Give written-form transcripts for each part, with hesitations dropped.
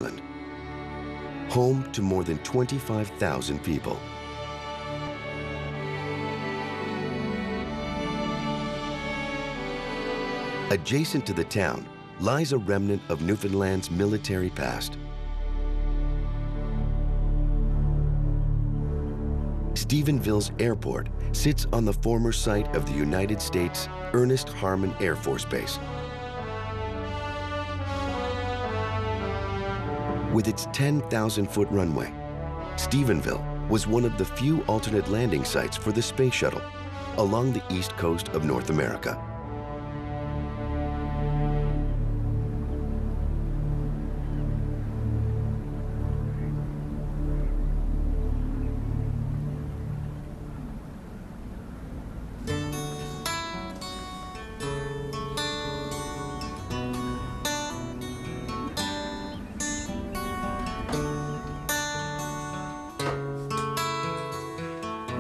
Auckland, home to more than 25,000 people. Adjacent to the town lies a remnant of Newfoundland's military past. Stephenville's airport sits on the former site of the United States Ernest Harmon Air Force Base. With its 10,000-foot runway, Stephenville was one of the few alternate landing sites for the space shuttle along the east coast of North America.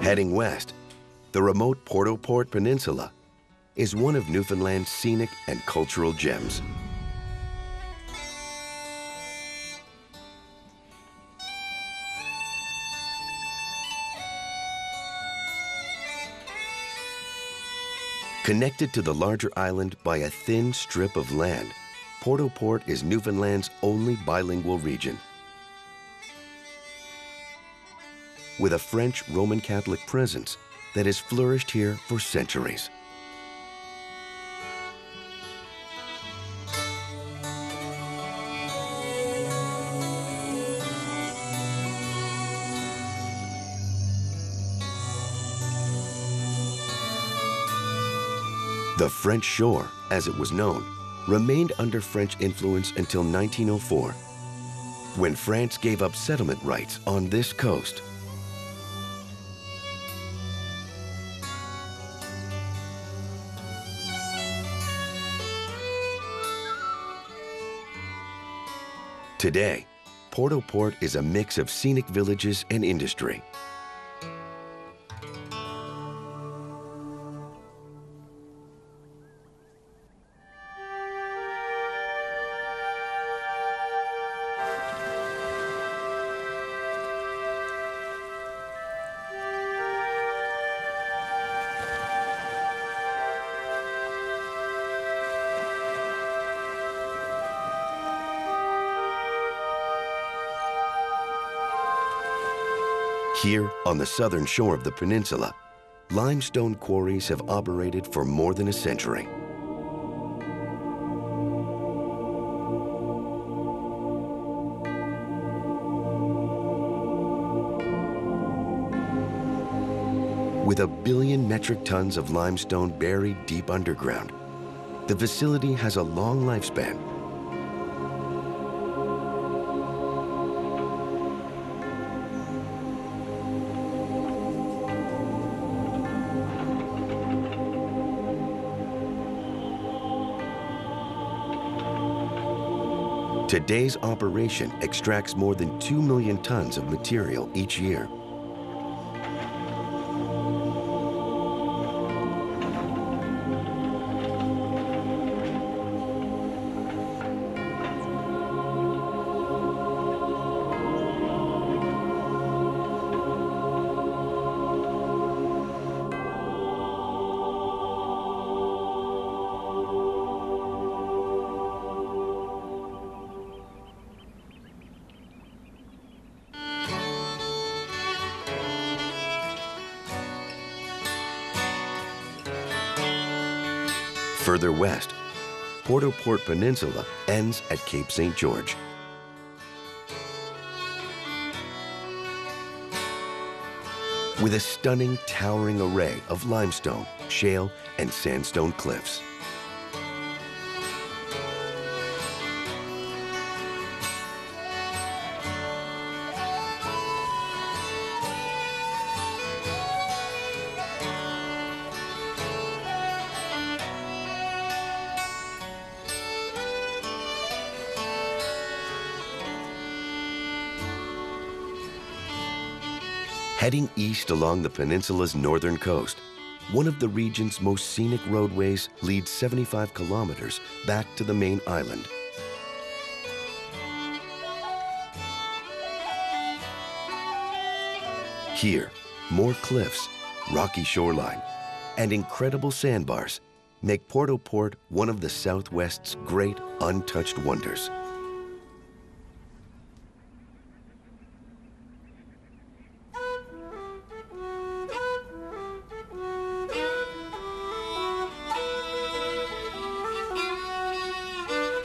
Heading west, the remote Port-au-Port Peninsula is one of Newfoundland's scenic and cultural gems. Connected to the larger island by a thin strip of land, Port-au-Port is Newfoundland's only bilingual region. With a French Roman Catholic presence that has flourished here for centuries. The French shore, as it was known, remained under French influence until 1904, when France gave up settlement rights on this coast. Today, Port-au-Port is a mix of scenic villages and industry. Here, on the southern shore of the peninsula, limestone quarries have operated for more than a century. With 1 billion metric tons of limestone buried deep underground, the facility has a long lifespan. Today's operation extracts more than 2 million tons of material each year. Further west, Port-au-Port Peninsula ends at Cape St. George. With a stunning, towering array of limestone, shale, and sandstone cliffs. Heading east along the peninsula's northern coast, one of the region's most scenic roadways leads 75 kilometers back to the main island. Here, more cliffs, rocky shoreline, and incredible sandbars make Port-au-Port one of the Southwest's great untouched wonders.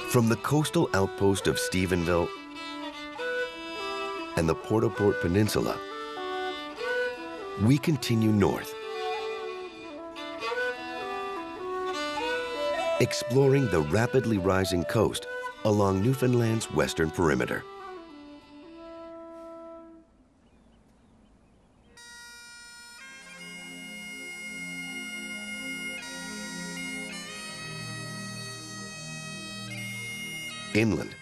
From the coastal outpost of Stephenville and the Port-au-Port Peninsula, we continue north, exploring the rapidly rising coast along Newfoundland's western perimeter. Inland,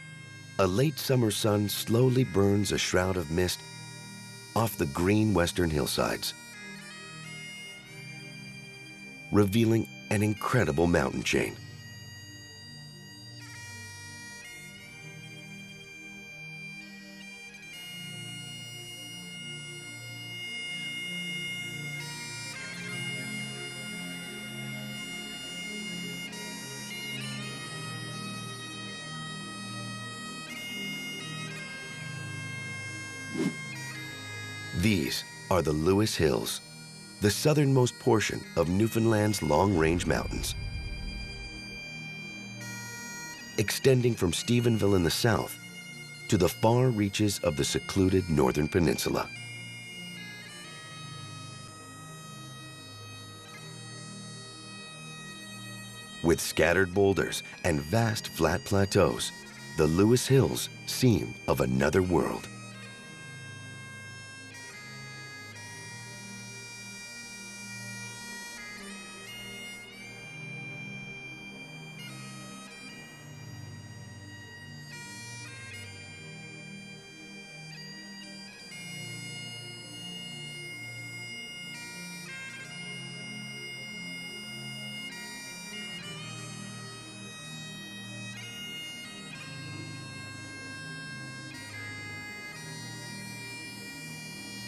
a late summer sun slowly burns a shroud of mist off the green western hillsides, revealing an incredible mountain chain. These are the Lewis Hills, the southernmost portion of Newfoundland's long-range mountains. Extending from Stephenville in the south to the far reaches of the secluded northern peninsula. With scattered boulders and vast flat plateaus, the Lewis Hills seem of another world.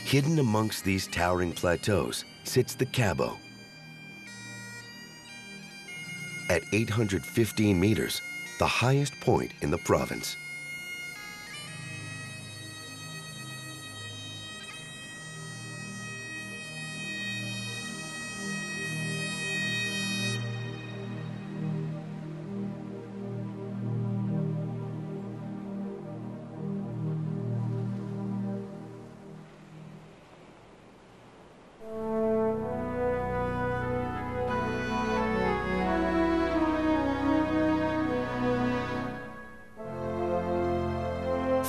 Hidden amongst these towering plateaus sits the Cabo. At 815 meters, the highest point in the province.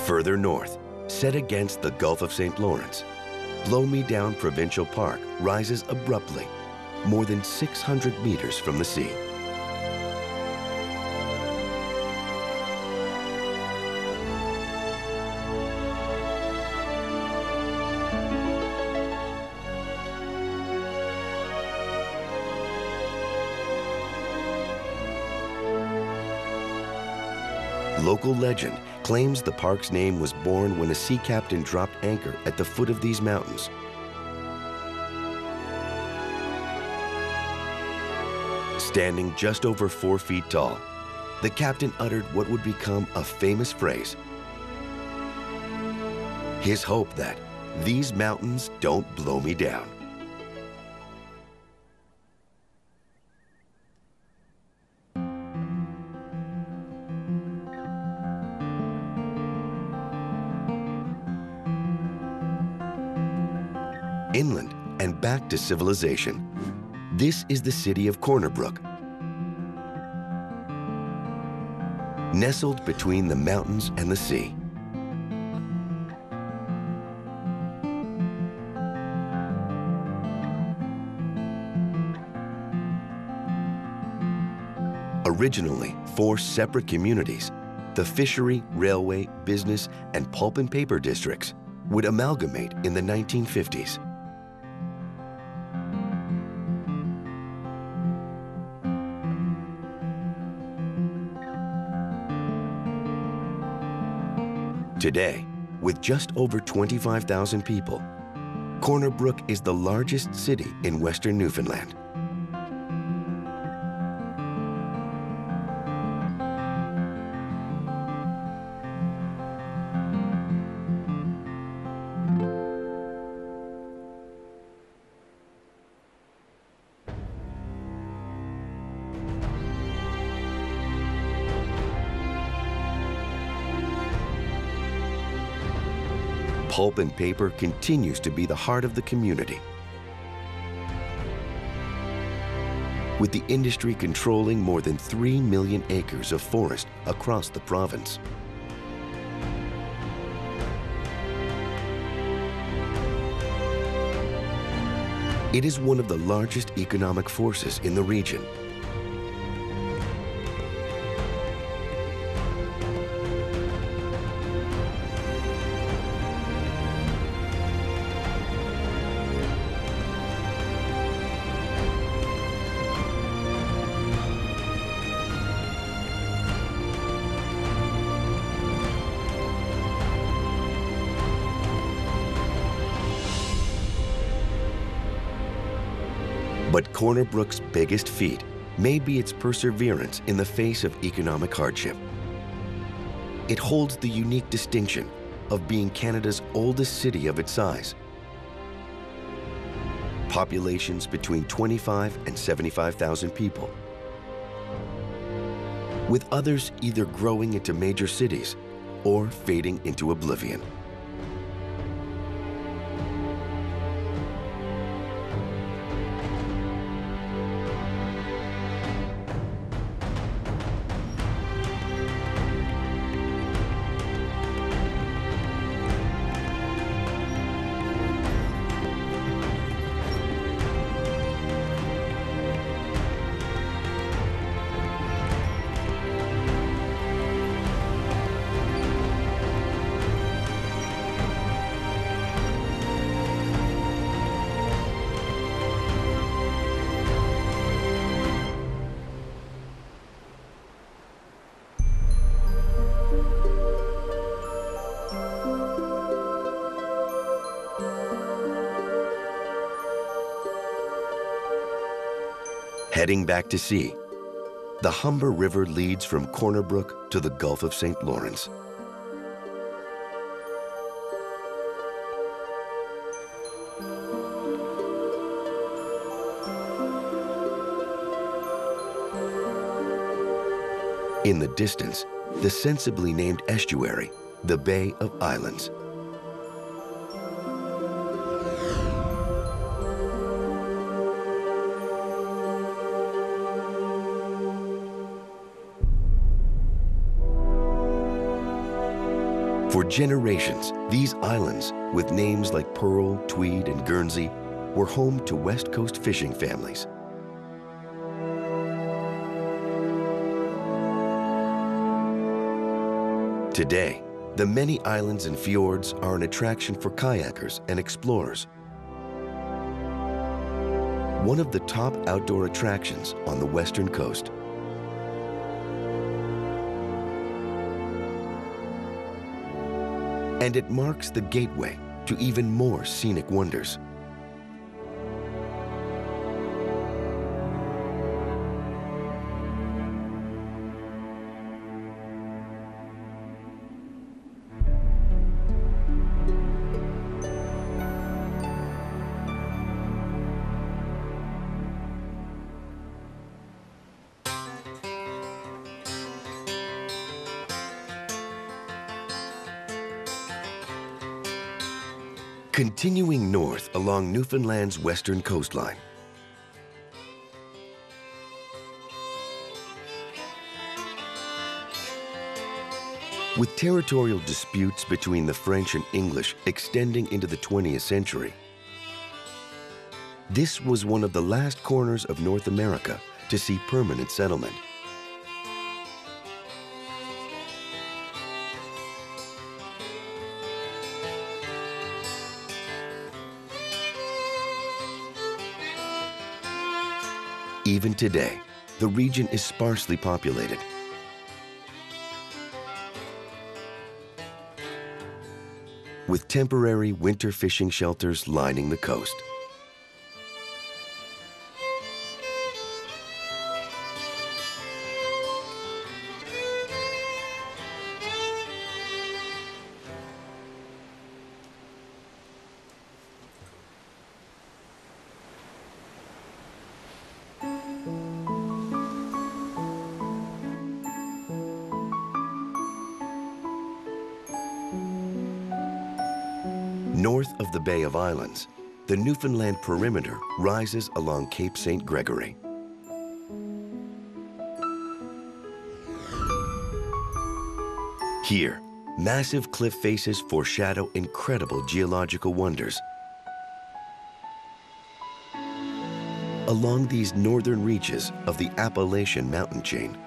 Further north, set against the Gulf of St. Lawrence, Blow Me Down Provincial Park rises abruptly, more than 600 meters from the sea. Local legend claims the park's name was born when a sea captain dropped anchor at the foot of these mountains. Standing just over 4 feet tall, the captain uttered what would become a famous phrase. His hope that these mountains don't blow me down. Inland and back to civilization, this is the city of Corner Brook. Nestled between the mountains and the sea. Originally 4 separate communities, the fishery, railway, business, and pulp and paper districts would amalgamate in the 1950s. Today, with just over 25,000 people, Corner Brook is the largest city in western Newfoundland. Pulp and paper continues to be the heart of the community, with the industry controlling more than 3 million acres of forest across the province. It is one of the largest economic forces in the region. But Corner Brook's biggest feat may be its perseverance in the face of economic hardship. It holds the unique distinction of being Canada's oldest city of its size. Populations between 25 and 75,000 people, with others either growing into major cities or fading into oblivion. Heading back to sea, the Humber River leads from Corner Brook to the Gulf of St. Lawrence. In the distance, the sensibly named estuary, the Bay of Islands. For generations, these islands, with names like Pearl, Tweed, and Guernsey, were home to West Coast fishing families. Today, the many islands and fjords are an attraction for kayakers and explorers. One of the top outdoor attractions on the western coast. And it marks the gateway to even more scenic wonders. Continuing north along Newfoundland's western coastline, with territorial disputes between the French and English extending into the 20th century, this was one of the last corners of North America to see permanent settlement. Even today, the region is sparsely populated. with temporary winter fishing shelters lining the coast. North of the Bay of Islands, the Newfoundland perimeter rises along Cape St. Gregory. Here, massive cliff faces foreshadow incredible geological wonders. Along these northern reaches of the Appalachian mountain chain,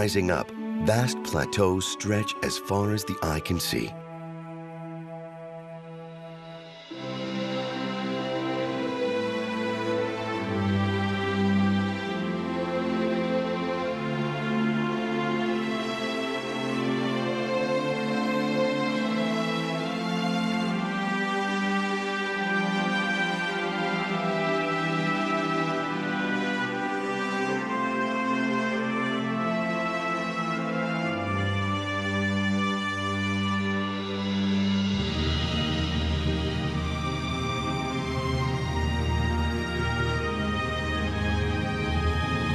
rising up, vast plateaus stretch as far as the eye can see.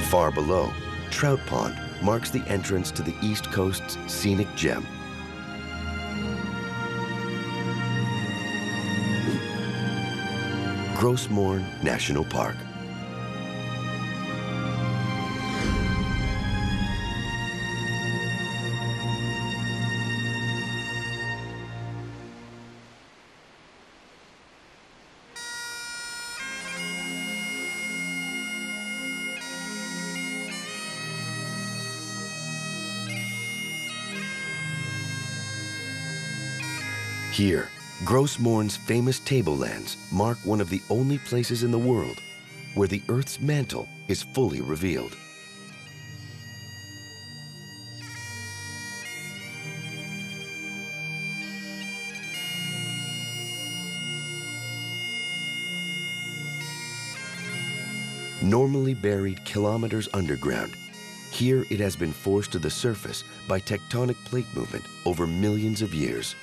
Far below, Trout Pond marks the entrance to the East Coast's scenic gem. Gros Morne National Park. Here, Gros Morne's famous tablelands mark one of the only places in the world where the Earth's mantle is fully revealed. Normally buried kilometers underground, here it has been forced to the surface by tectonic plate movement over millions of years.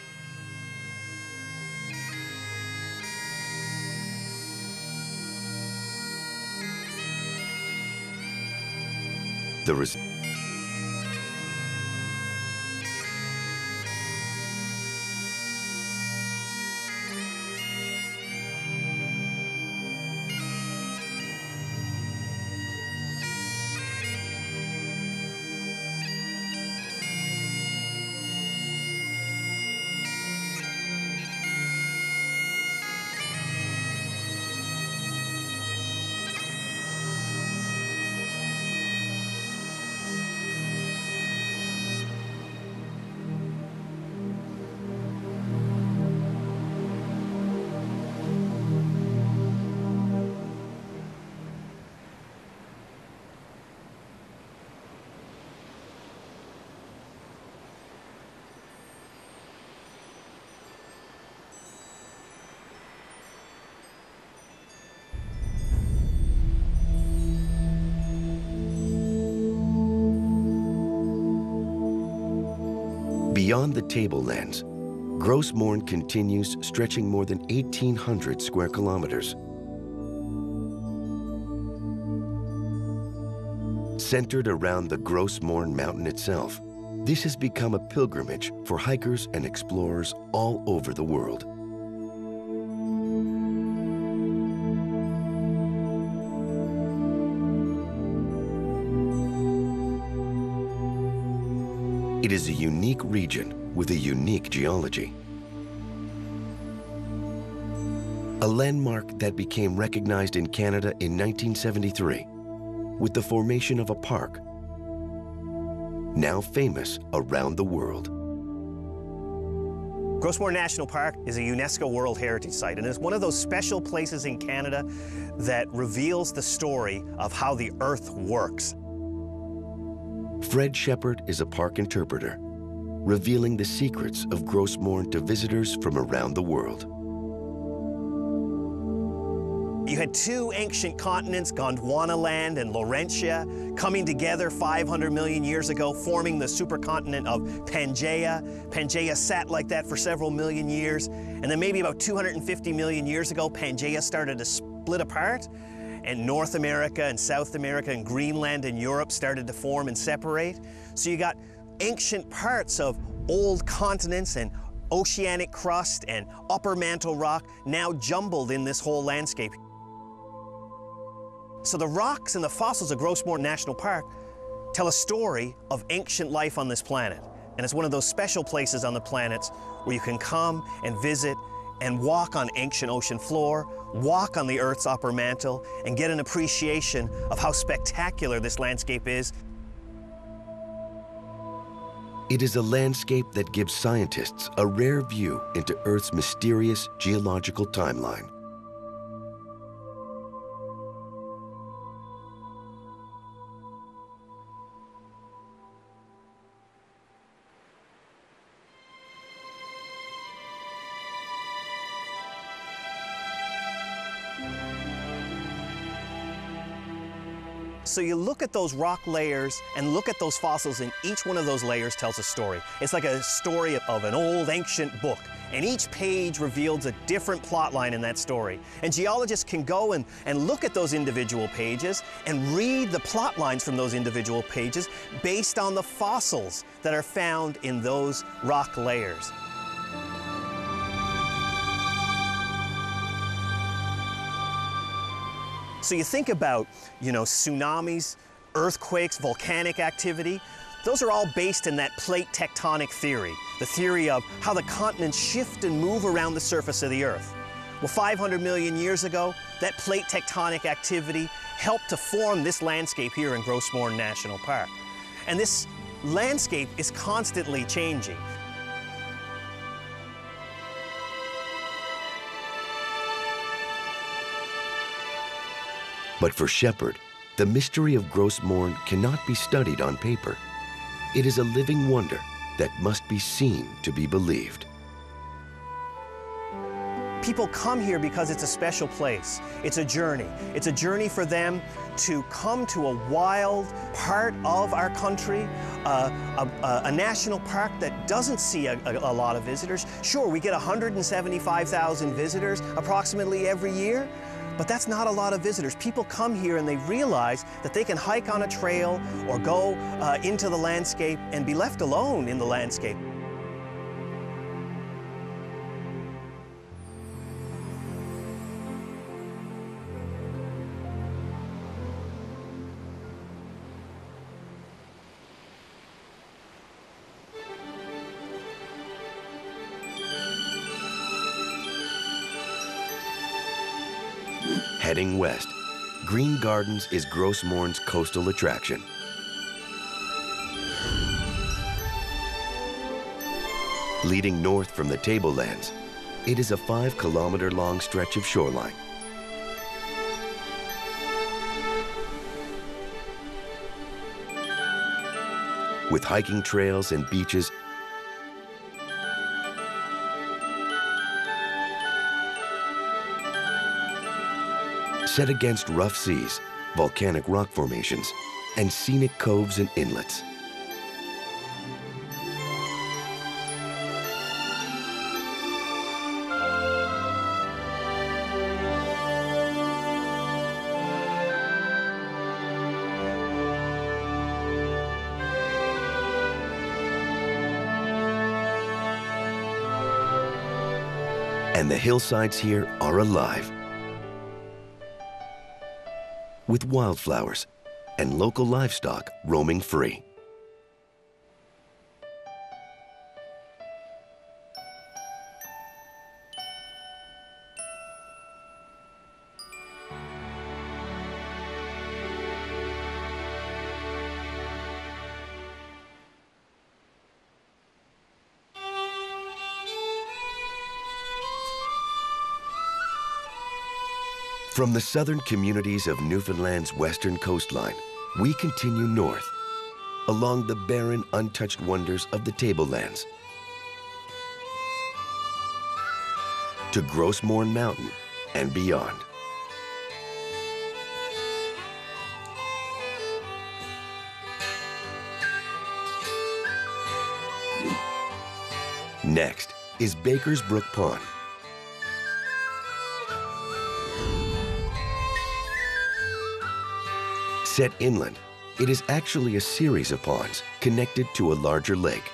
Beyond the tablelands, Gros Morne continues, stretching more than 1,800 square kilometers. Centered around the Gros Morne mountain itself, this has become a pilgrimage for hikers and explorers all over the world. It is a unique region with a unique geology. A landmark that became recognized in Canada in 1973 with the formation of a park, now famous around the world. Grossmoor National Park is a UNESCO World Heritage Site, and it's one of those special places in Canada that reveals the story of how the Earth works. Fred Shepard is a park interpreter, revealing the secrets of Grossmoor to visitors from around the world. You had two ancient continents, Gondwanaland and Laurentia, coming together 500 million years ago, forming the supercontinent of Pangaea. Pangaea sat like that for several million years, and then maybe about 250 million years ago, Pangaea started to split apart, and North America and South America and Greenland and Europe started to form and separate. So you got ancient parts of old continents and oceanic crust and upper mantle rock now jumbled in this whole landscape. So the rocks and the fossils of Grossmoor National Park tell a story of ancient life on this planet. And it's one of those special places on the planet where you can come and visit and walk on ancient ocean floor, walk on the Earth's upper mantle, and get an appreciation of how spectacular this landscape is. It is a landscape that gives scientists a rare view into Earth's mysterious geological timeline. So you look at those rock layers and look at those fossils, and each one of those layers tells a story. It's like a story of an old ancient book, and each page reveals a different plot line in that story. And geologists can go and look at those individual pages and read the plot lines from those individual pages based on the fossils that are found in those rock layers. So you think about, tsunamis, earthquakes, volcanic activity. Those are all based in that plate tectonic theory, the theory of how the continents shift and move around the surface of the Earth. Well, 500 million years ago, that plate tectonic activity helped to form this landscape here in Grossmoor National Park. And this landscape is constantly changing. But for Shepard, the mystery of Grossmoor cannot be studied on paper. It is a living wonder that must be seen to be believed. People come here because it's a special place. It's a journey. It's a journey for them to come to a wild part of our country, a national park that doesn't see a lot of visitors. Sure, we get 175,000 visitors approximately every year, but that's not a lot of visitors. People come here and they realize that they can hike on a trail or go into the landscape and be left alone in the landscape. Heading west, Green Gardens is Grossmoor's coastal attraction. Leading north from the tablelands, it is a 5-kilometer-long stretch of shoreline. With hiking trails and beaches, set against rough seas, volcanic rock formations, and scenic coves and inlets. And the hillsides here are alive with wildflowers and local livestock roaming free. From the southern communities of Newfoundland's western coastline, we continue north, along the barren, untouched wonders of the tablelands, to Grossmorn Mountain and beyond. Next is Baker's Brook Pond. Set inland, it is actually a series of ponds connected to a larger lake.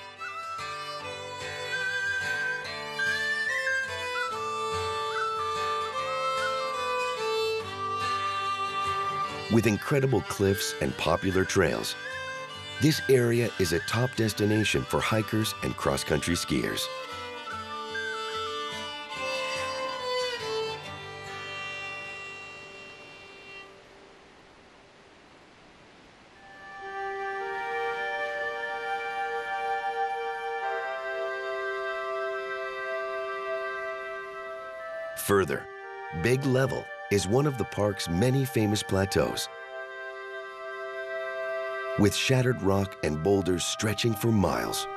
With incredible cliffs and popular trails, this area is a top destination for hikers and cross-country skiers. Further, Big Level is one of the park's many famous plateaus, with shattered rock and boulders stretching for miles.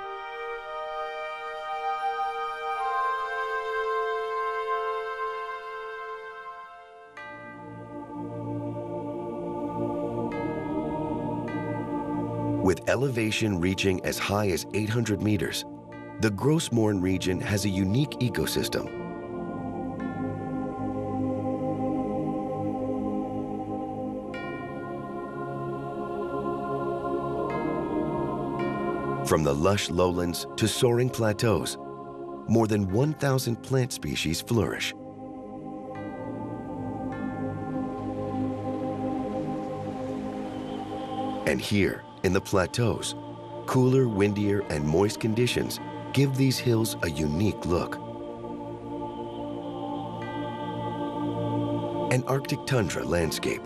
With elevation reaching as high as 800 meters, the Grossmorn region has a unique ecosystem. From the lush lowlands to soaring plateaus, more than 1,000 plant species flourish. And here, in the plateaus, cooler, windier, and moist conditions give these hills a unique look. An Arctic tundra landscape,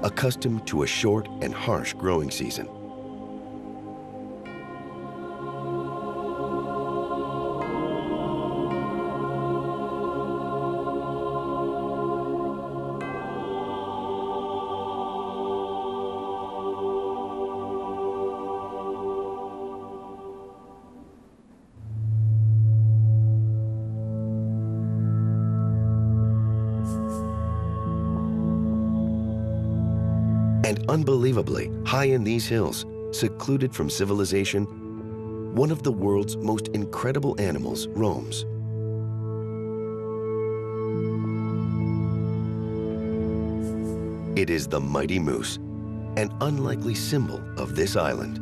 accustomed to a short and harsh growing season. And unbelievably, high in these hills, secluded from civilization, one of the world's most incredible animals roams. It is the mighty moose, an unlikely symbol of this island.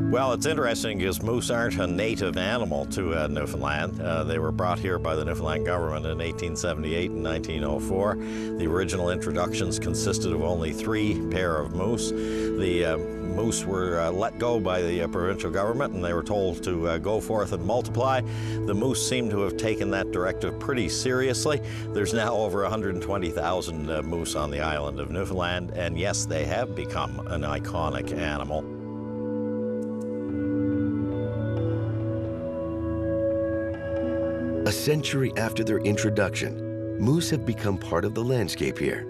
Well, it's interesting because moose aren't a native animal to Newfoundland. They were brought here by the Newfoundland government in 1878 and 1904. The original introductions consisted of only 3 pair of moose. The moose were let go by the provincial government, and they were told to go forth and multiply. The moose seem to have taken that directive pretty seriously. There's now over 120,000 moose on the island of Newfoundland, and yes, they have become an iconic animal. A century after their introduction, moose have become part of the landscape here,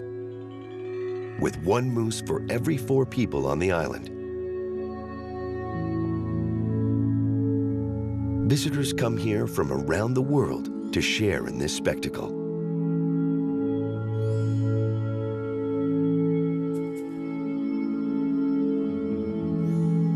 with 1 moose for every 4 people on the island. Visitors come here from around the world to share in this spectacle.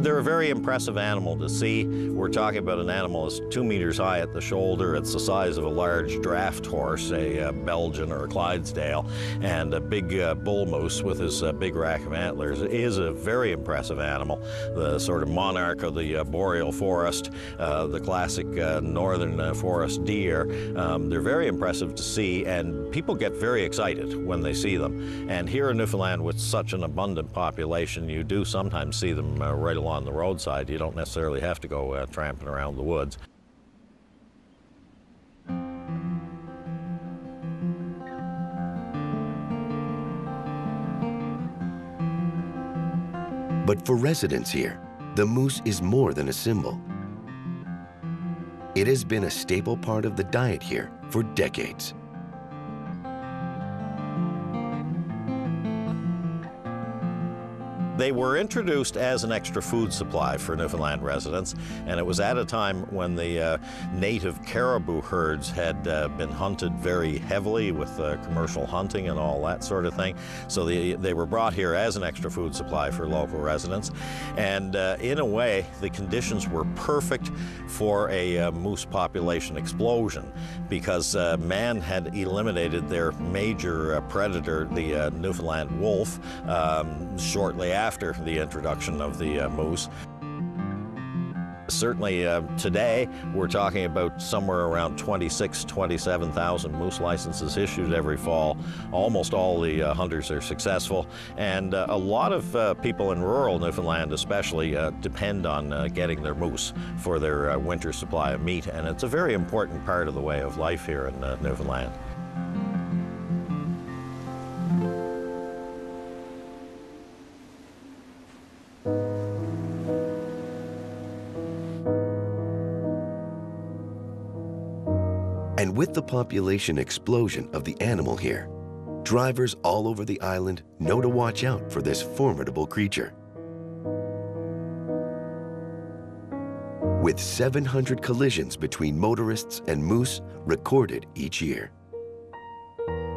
They're a very impressive animal to see. We're talking about an animal that's 2 meters high at the shoulder. It's the size of a large draft horse, a Belgian or a Clydesdale, and a big bull moose with his big rack of antlers. It is a very impressive animal, the sort of monarch of the boreal forest, the classic northern forest deer. They're very impressive to see, and people get very excited when they see them. And here in Newfoundland, with such an abundant population, you do sometimes see them right along the roadside. You don't necessarily have to go tramping around the woods. But for residents here, the moose is more than a symbol. It has been a staple part of the diet here for decades. They were introduced as an extra food supply for Newfoundland residents, and it was at a time when the native caribou herds had been hunted very heavily with commercial hunting and all that sort of thing. So they were brought here as an extra food supply for local residents. And in a way, the conditions were perfect for a moose population explosion, because man had eliminated their major predator, the Newfoundland wolf, shortly after the introduction of the moose. Certainly today, we're talking about somewhere around 27,000 moose licenses issued every fall. Almost all the hunters are successful, and a lot of people in rural Newfoundland especially depend on getting their moose for their winter supply of meat, and it's a very important part of the way of life here in Newfoundland. And with the population explosion of the animal here, drivers all over the island know to watch out for this formidable creature. With 700 collisions between motorists and moose recorded each year.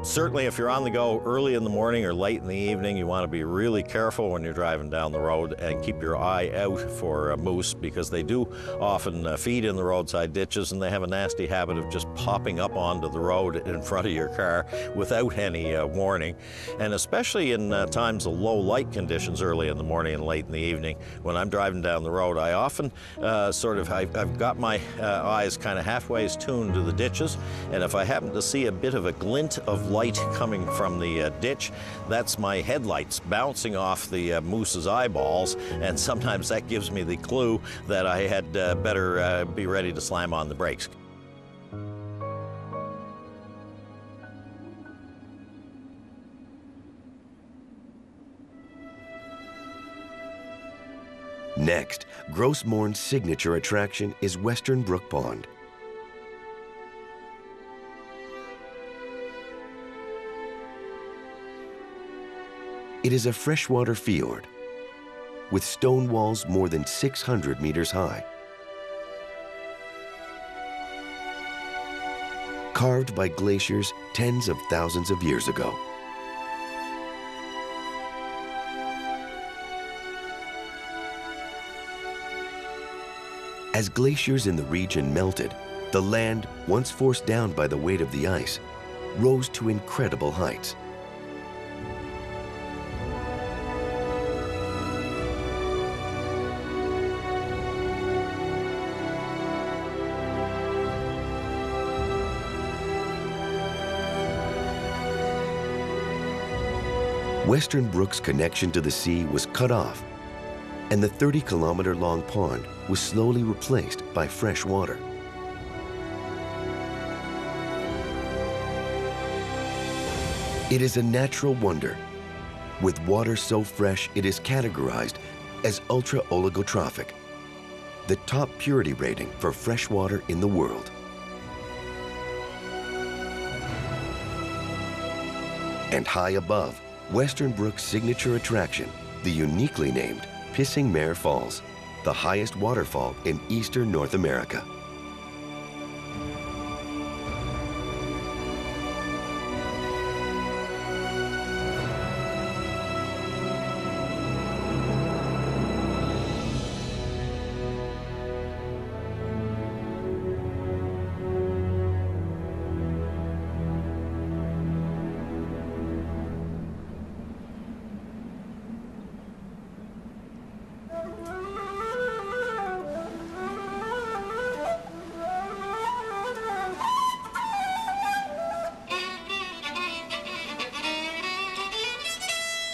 Certainly, if you're on the go early in the morning or late in the evening, you want to be really careful when you're driving down the road and keep your eye out for moose, because they do often feed in the roadside ditches, and they have a nasty habit of just popping up onto the road in front of your car without any warning. And especially in times of low light conditions early in the morning and late in the evening, when I'm driving down the road, I often I've got my eyes kind of halfway tuned to the ditches, and if I happen to see a bit of a glint of light coming from the ditch, that's my headlights bouncing off the moose's eyeballs, and sometimes that gives me the clue that I had better be ready to slam on the brakes. Next, Gros Morne's signature attraction is Western Brook Pond. It is a freshwater fjord with stone walls more than 600 meters high, carved by glaciers tens of thousands of years ago. As glaciers in the region melted, the land, once forced down by the weight of the ice, rose to incredible heights. Western Brook's connection to the sea was cut off, and the 30-kilometer-long pond was slowly replaced by fresh water. It is a natural wonder, with water so fresh it is categorized as ultra-oligotrophic, the top purity rating for fresh water in the world. And high above, Western Brook's signature attraction, the uniquely named Pissing Mare Falls, the highest waterfall in eastern North America.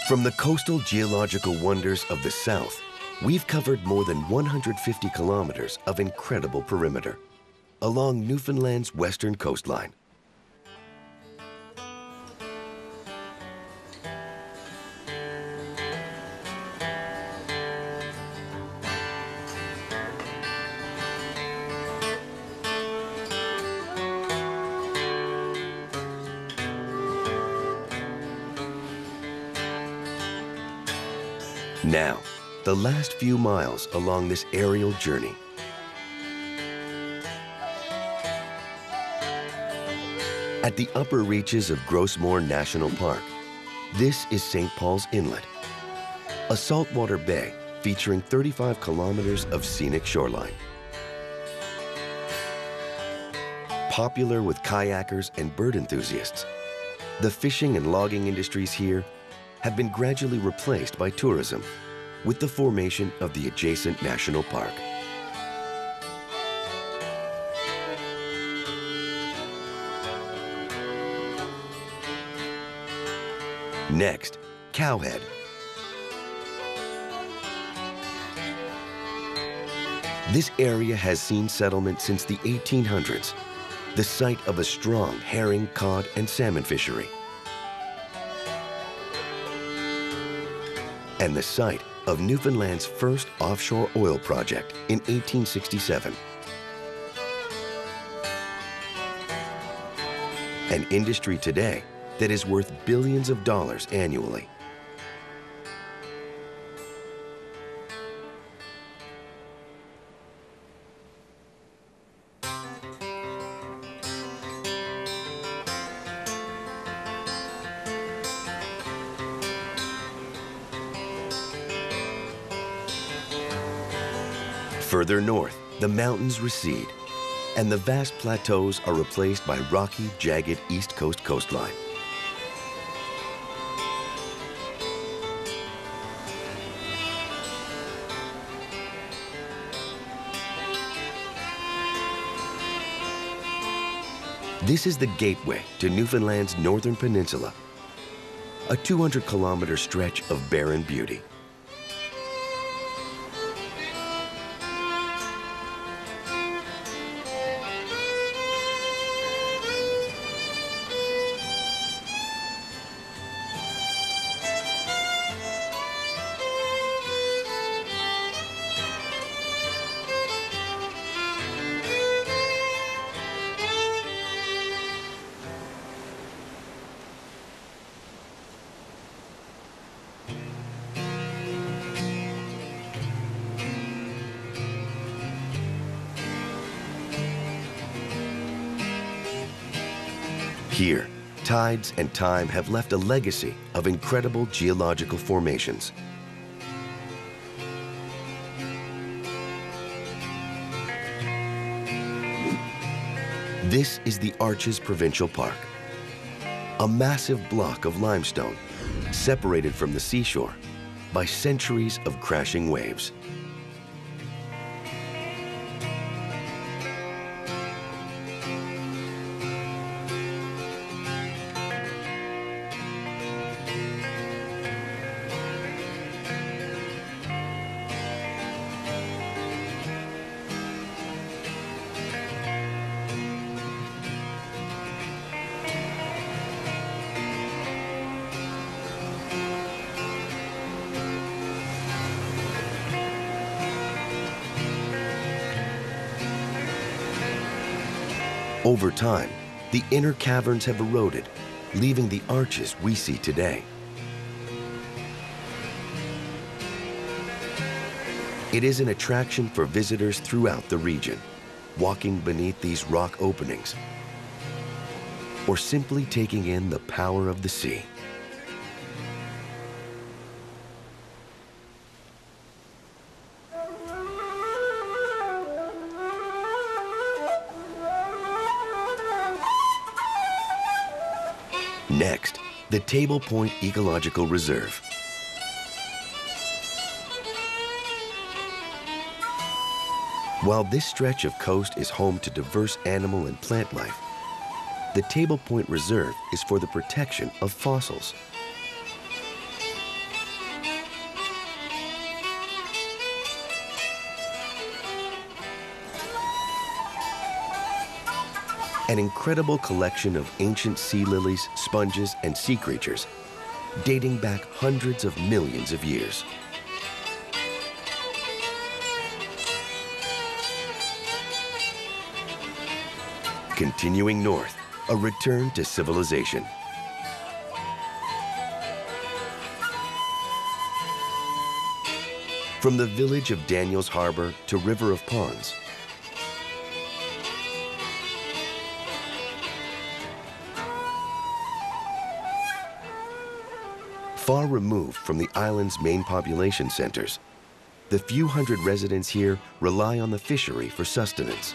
From the coastal geological wonders of the South, we've covered more than 150 kilometers of incredible perimeter along Newfoundland's western coastline. Now, the last few miles along this aerial journey. At the upper reaches of Grossmoor National Park, this is St. Paul's Inlet, a saltwater bay featuring 35 kilometers of scenic shoreline. Popular with kayakers and bird enthusiasts, the fishing and logging industries here have been gradually replaced by tourism with the formation of the adjacent national park. Next, Cowhead. This area has seen settlement since the 1800s, the site of a strong herring, cod, and salmon fishery, and the site of Newfoundland's first offshore oil project in 1867. An industry today that is worth billions of dollars annually. Further north, the mountains recede, and the vast plateaus are replaced by rocky, jagged East Coast coastline. This is the gateway to Newfoundland's northern peninsula, a 200-kilometer stretch of barren beauty. Here, tides and time have left a legacy of incredible geological formations. This is the Arches Provincial Park, a massive block of limestone separated from the seashore by centuries of crashing waves. Over time, the inner caverns have eroded, leaving the arches we see today. It is an attraction for visitors throughout the region, walking beneath these rock openings, or simply taking in the power of the sea. Next, the Table Point Ecological Reserve. While this stretch of coast is home to diverse animal and plant life, the Table Point Reserve is for the protection of fossils. An incredible collection of ancient sea lilies, sponges, and sea creatures dating back hundreds of millions of years. Continuing north, a return to civilization. From the village of Daniels Harbor to River of Ponds, far removed from the island's main population centers, the few hundred residents here rely on the fishery for sustenance.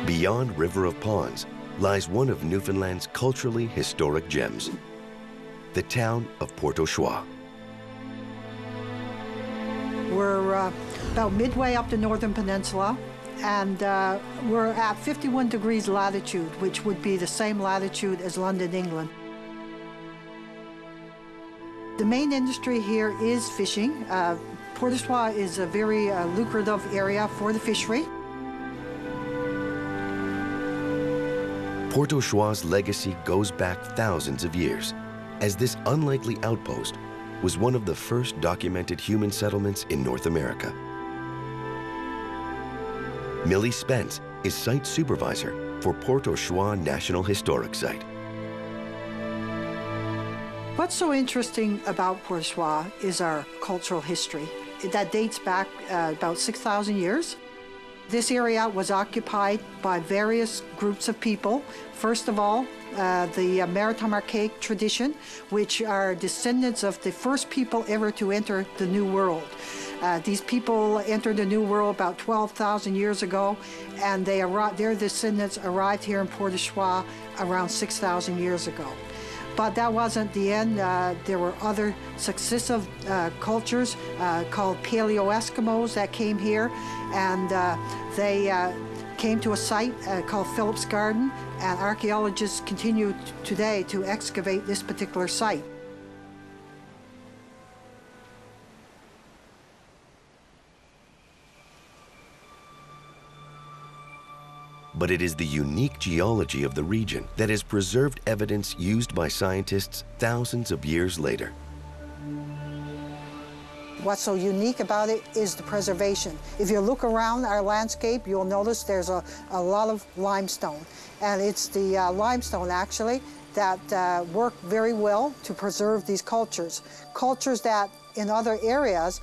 Beyond River of Ponds lies one of Newfoundland's culturally historic gems, the town of Port-au-Choix. We're about midway up the northern peninsula, and we're at 51 degrees latitude, which would be the same latitude as London, England. The main industry here is fishing. Port-au-Choix is a very lucrative area for the fishery. Port-au-Choix's legacy goes back thousands of years, as this unlikely outpost was one of the first documented human settlements in North America. Millie Spence is site supervisor for Port-au-Choix National Historic Site. What's so interesting about Port-au-Choix is our cultural history. That dates back about 6,000 years. This area was occupied by various groups of people. First of all, the Maritime Archaic tradition, which are descendants of the first people ever to enter the New World. These people entered the New World about 12,000 years ago, and their descendants arrived here in Port-au-Choix around 6,000 years ago. But that wasn't the end. There were other successive cultures called Paleo-Eskimos that came here, and they came to a site called Philip's Garden, and archaeologists continue today to excavate this particular site. But it is the unique geology of the region that has preserved evidence used by scientists thousands of years later. What's so unique about it is the preservation. If you look around our landscape, you'll notice there's a lot of limestone. And it's the limestone, actually, that work very well to preserve these cultures. Cultures that in other areas,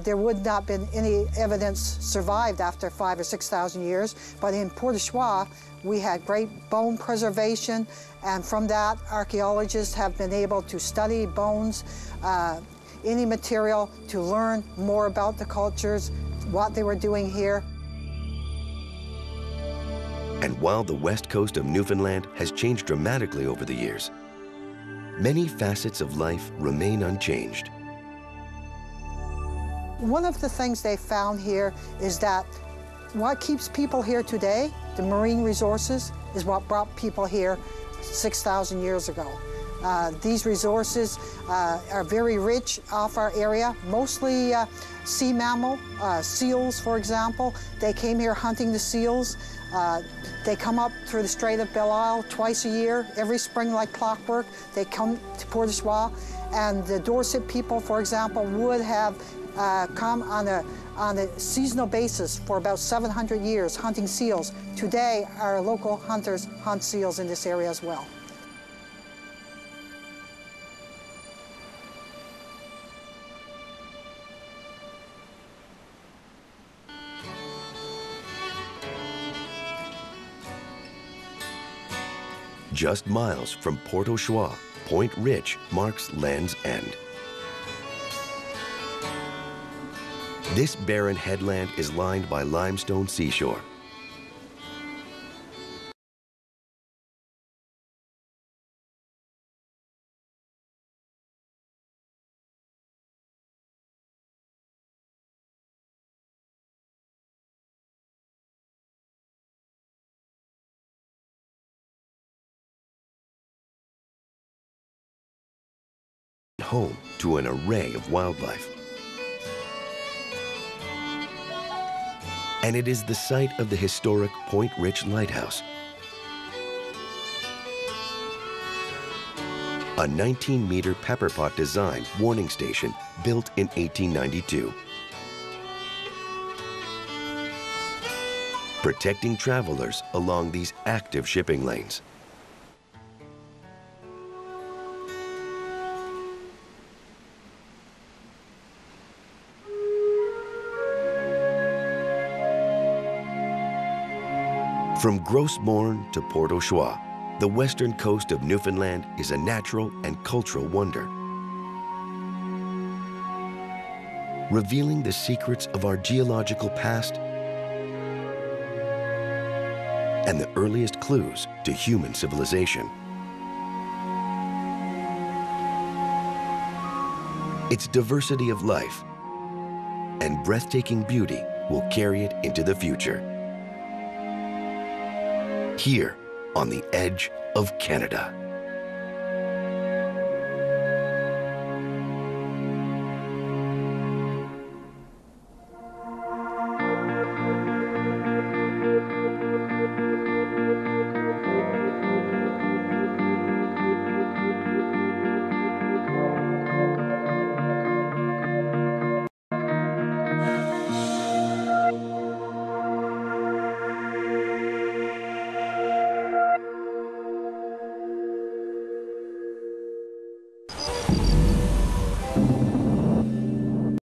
there would not have been any evidence survived after 5,000 or 6,000 years. But in Port-au-Choix, we had great bone preservation, and from that, archaeologists have been able to study bones, any material, to learn more about the cultures, what they were doing here. And while the west coast of Newfoundland has changed dramatically over the years, many facets of life remain unchanged. One of the things they found here is that what keeps people here today, the marine resources, is what brought people here 6,000 years ago. These resources are very rich off our area, mostly sea mammal, seals, for example. They came here hunting the seals. They come up through the Strait of Belle Isle twice a year, every spring like clockwork. They come to Port-au-Choix, and the Dorset people, for example, would have come on a seasonal basis for about 700 years hunting seals. Today, our local hunters hunt seals in this area as well. Just miles from Port-au-Choix, Point Rich marks Land's End. This barren headland is lined by limestone seashore. Home to an array of wildlife. and it is the site of the historic Point Rich Lighthouse, a 19-meter pepperpot design warning station built in 1892. Protecting travelers along these active shipping lanes. From Gros Morne to Port au Choix, the western coast of Newfoundland is a natural and cultural wonder, revealing the secrets of our geological past and the earliest clues to human civilization. Its diversity of life and breathtaking beauty will carry it into the future. Here on the edge of Canada.